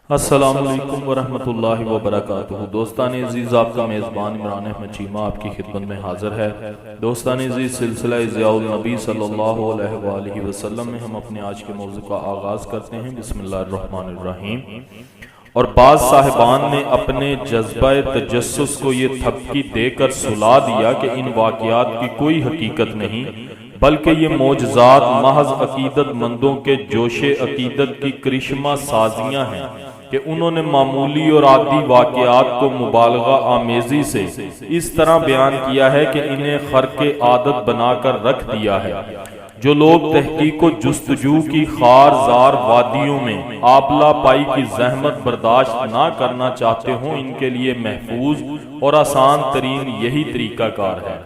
السلام علیکم ورحمۃ اللہ وبرکاتہ۔ دوستان عزیز، آپ کا میزبان عمران احمد چیمہ آپ کی خدمت میں حاضر ہے۔ دوستان عزیز، سلسلہ ضیاء النبی صلی اللہ علیہ وآلہ وسلم میں ہم اپنے آج کے موضوع کا آغاز کرتے ہیں۔ بسم اللہ الرحمن الرحیم۔ اور بعض صاحبان نے اپنے جذبہ تجسس کو یہ تھپکی دے کر سلا دیا کہ ان واقعات کی کوئی حقیقت نہیں، بلکہ یہ معجزات محض عقیدت مندوں کے جوش عقیدت کی کرشمہ سازیاں ہیں کہ انہوں نے معمولی اور عادی واقعات کو مبالغہ آمیزی سے اس طرح بیان کیا ہے کہ انہیں خرق عادت بنا کر رکھ دیا ہے۔ جو لوگ تحقیق و جستجو کی خار زار وادیوں میں آبلہ پائی کی زحمت برداشت نہ کرنا چاہتے ہوں، ان کے لیے محفوظ اور آسان ترین یہی طریقہ کار ہے۔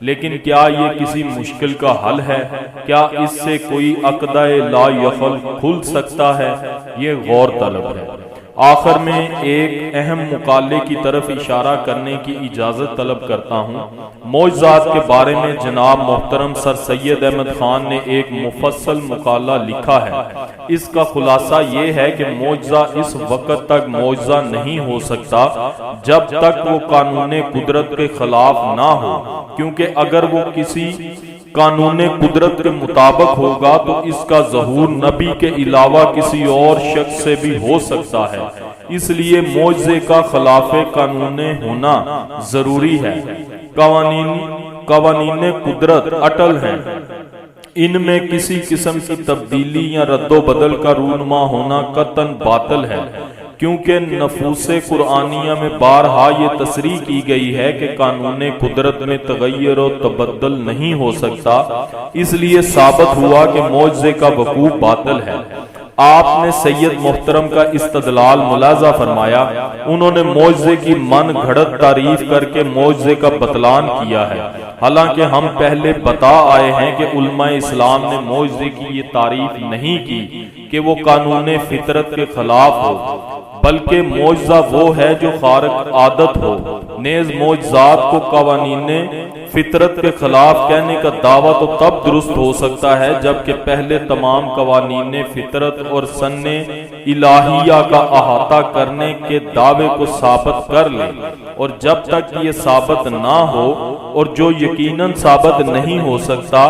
لیکن کیا یہ کسی مشکل کا حل ہے؟ کیا اس سے کوئی عقدہ لا یخل کھل سکتا ہے؟ یہ غور طلب ہے۔ آخر میں ایک اہم مقالے کی طرف اشارہ کرنے کی اجازت طلب کرتا ہوں۔ معجزات کے بارے میں جناب محترم سر سید احمد خان نے ایک مفصل مقالہ لکھا ہے۔ اس کا خلاصہ یہ ہے کہ معجزہ اس وقت تک معجزہ نہیں ہو سکتا جب تک وہ قانون قدرت کے خلاف نہ ہو، کیونکہ اگر وہ کسی قانون قدرت کے مطابق ہوگا تو اس کا ظہور نبی کے علاوہ کسی اور شخص سے بھی ہو سکتا ہے۔ اس لیے معجزے کا خلاف قانون ہونا ضروری ہے۔ قوانین قدرت اٹل ہیں، ان میں کسی قسم کی تبدیلی یا رد و بدل کا رونما ہونا قطعاً باطل ہے، کیونکہ نفوس قرآنیہ میں بارہا یہ تصریح کی گئی ہے کہ قانون قدرت میں تغیر و تبدل نہیں ہو سکتا۔ اس لیے ثابت ہوا کہ معجزے کا وقوع باطل ہے۔ آپ نے سید محترم کا استدلال ملاحظہ فرمایا۔ انہوں نے معجزے کی من گھڑت تعریف کر کے معجزے کا بطلان کیا ہے، حالانکہ ہم پہلے بتا آئے ہیں کہ علماء اسلام نے معجزے کی یہ تعریف نہیں کی کہ وہ قانون فطرت کے خلاف ہو، بلکہ معجزہ وہ ہے جو خارق عادت ہو۔ نیز معجزات کو قوانین فطرت کے خلاف کہنے کا دعویٰ تو تب درست ہو سکتا ہے جبکہ پہلے تمام قوانین فطرت اور سن الہیہ کا احاطہ کرنے کے دعوے کو ثابت کر لے، اور جب تک یہ ثابت نہ ہو، اور جو یقیناً ثابت نہیں ہو سکتا،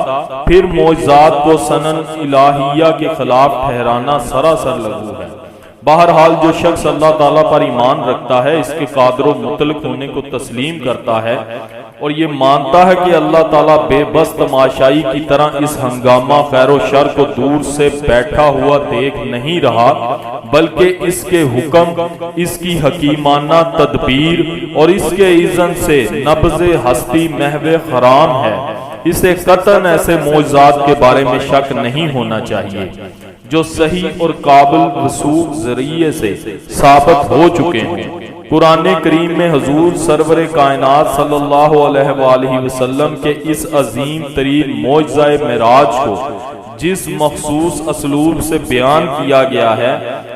پھر معجزات کو سن الہیہ کے خلاف ٹھہرانا سراسر لغو ہے۔ بہرحال جو شخص اللہ تعالیٰ پر ایمان رکھتا ہے، اس کے قادر و مطلق ہونے کو تسلیم کرتا ہے اور یہ مانتا ہے کہ اللہ تعالیٰ بے بس تماشائی کی طرح اس ہنگامہ خیر و شر کو دور سے بیٹھا ہوا دیکھ نہیں رہا، بلکہ اس کے حکم، اس کی حکیمانہ تدبیر اور اس کے اذن سے نبض ہستی محو خرام ہے، اسے قطعاً ایسے معجزات کے بارے میں شک نہیں ہونا چاہیے جو صحیح اور قابل رسوخ ذریعے سے ثابت ہو چکے ہیں۔ قرآن کریم میں حضور سرور کائنات صلی اللہ علیہ وآلہ وسلم کے اس عظیم ترین معجزہ معراج کو جس مخصوص اسلوب سے بیان کیا گیا ہے،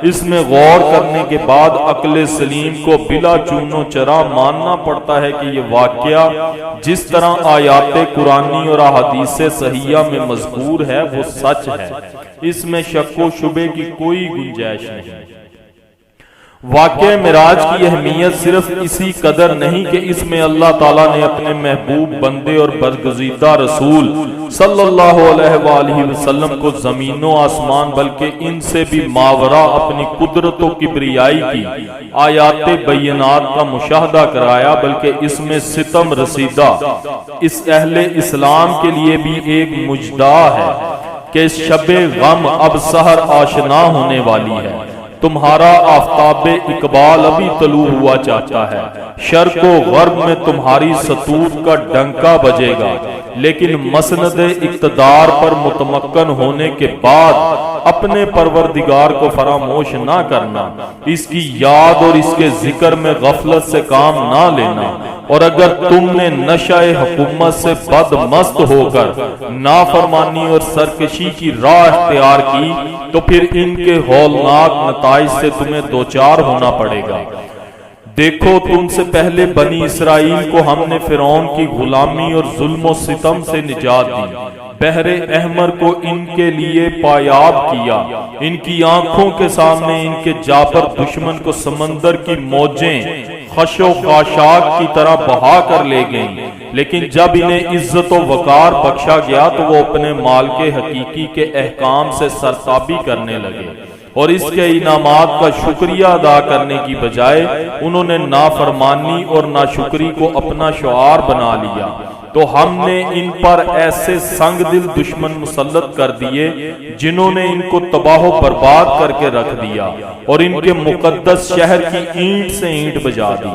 اس میں غور کرنے کے بعد عقل سلیم کو بلا چون و چرا ماننا پڑتا ہے کہ یہ واقعہ جس طرح آیات قرآنی اور احادیث صحیحہ میں مذکور ہے وہ سچ ہے، اس میں شک و شبے کی کوئی گنجائش نہیں۔ واقعہ معراج کی اہمیت صرف اسی قدر نہیں کہ اس میں اللہ تعالیٰ نے اپنے محبوب بندے اور برگزیدہ رسول صلی اللہ علیہ وآلہ وسلم کو زمین و آسمان بلکہ ان سے بھی ماورا اپنی قدرت و کبریائی کی آیات بینات کا مشاہدہ کرایا، بلکہ اس میں ستم رسیدہ اس اہل اسلام کے لیے بھی ایک مجدہ ہے کہ شب غم اب سحر آشنا ہونے والی ہے۔ تمہارا آفتاب اقبال ابھی طلوع ہوا چاہتا ہے، شرق و غرب میں تمہاری ستوت کا ڈنکا بجے گا، لیکن مسند اقتدار پر متمکن ہونے کے بعد اپنے پروردگار کو فراموش نہ کرنا، اس کی یاد اور اس کے ذکر میں غفلت سے کام نہ لینا، اور اگر تم نے نشہ حکومت سے بد مست ہو کر نافرمانی اور سرکشی کی راہ اختیار کی تو پھر ان کے ہولناک نتائج سے تمہیں دوچار ہونا پڑے گا۔ دیکھو، تم سے پہلے بنی اسرائیل کو ہم نے فرعون کی غلامی اور ظلم و ستم سے نجات دی، بحر احمر کو ان کے لیے پایاب کیا، ان کی آنکھوں کے سامنے ان کے جابر دشمن کو سمندر کی موجیں خش و خاشاک کی طرح بہا کر لے گئیں، لیکن جب انہیں عزت و وقار بخشا گیا تو وہ اپنے مالک حقیقی کے احکام سے سرتابی کرنے لگے، اور اس کے انعامات کا شکریہ ادا کرنے کی بجائے انہوں نے نافرمانی اور ناشکری کو اپنا شعار بنا لیا، تو ہم نے ان پر ایسے سنگ دل دشمن مسلط کر دیے جنہوں نے ان کو تباہ و برباد کر کے رکھ دیا اور ان کے مقدس شہر کی اینٹ سے اینٹ بجا دی۔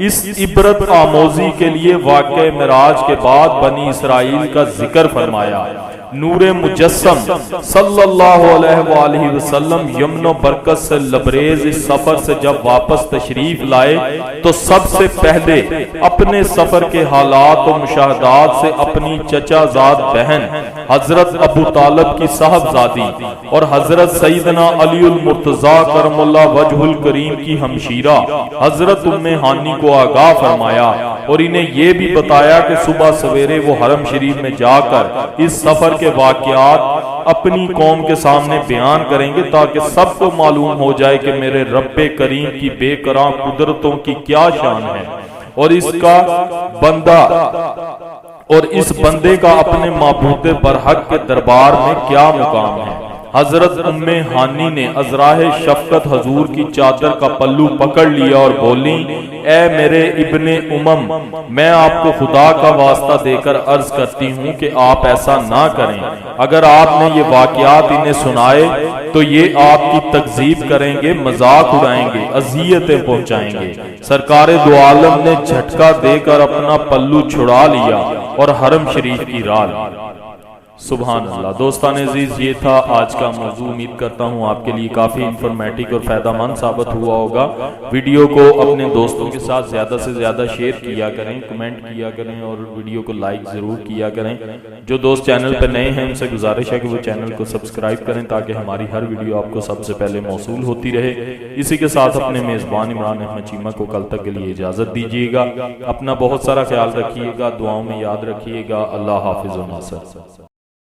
اس عبرت آموزی کے لیے واقع معراج کے بعد بنی اسرائیل کا ذکر فرمایا۔ نور مجسم صلی اللہ علیہ وآلہ وسلم یمن و برکت سے لبریز اس سفر سے جب واپس تشریف لائے تو سب سے پہلے اپنے سفر کے حالات و مشاہدات سے اپنی چچا زاد بہن حضرت ابو طالب کی صاحبزادی اور حضرت سیدنا علی المرتضیٰ کرم اللہ وجہ الکریم کی ہمشیرہ حضرت ام ہانی کو آگاہ فرمایا، اور انہیں یہ بھی بتایا کہ صبح سویرے وہ حرم شریف میں جا کر اس سفر کے واقعات اپنی قوم کے سامنے بیان کریں گے تاکہ سب کو معلوم ہو جائے کہ میرے رب کریم کی بے کران قدرتوں کی کیا شان ہے، اور اس بندے کا اپنے معبود برحق کے دربار میں کیا مقام ہے۔ حضرت ام ہانی نے ازراہ شفقت حضور کی چادر کا پلو پکڑ لیا اور بولی، اے میرے ابن امم، میں آپ کو خدا کا واسطہ دے کر عرض کرتی ہوں کہ آپ ایسا نہ کریں، اگر آپ نے یہ واقعات انہیں سنائے تو یہ آپ کی تکذیب کریں گے، مذاق اڑائیں گے، اذیتیں پہنچائیں گے۔ سرکار دو عالم نے جھٹکا دے کر اپنا پلو چھڑا لیا اور حرم شریف کی راہ لی۔ سبحان اللہ۔ دوستان عزیز، یہ تھا آج کا موضوع۔ امید کرتا ہوں آپ کے لیے کافی انفارمیٹک اور فائدہ مند ثابت ہوا ہوگا۔ ویڈیو کو اپنے دوستوں کے ساتھ زیادہ سے زیادہ شیئر کیا کریں، کمنٹ کیا کریں اور ویڈیو کو لائک ضرور کیا کریں۔ جو دوست چینل پہ نئے ہیں ان سے گزارش ہے کہ وہ چینل کو سبسکرائب کریں تاکہ ہماری ہر ویڈیو آپ کو سب سے پہلے موصول ہوتی رہے۔ اسی کے ساتھ اپنے میزبان عمران احمد چیمہ کو کل تک کے لیے اجازت دیجیے گا۔ اپنا بہت سارا خیال رکھیے گا، دعاؤں میں یاد رکھیے گا۔ اللہ حافظ و ناصر۔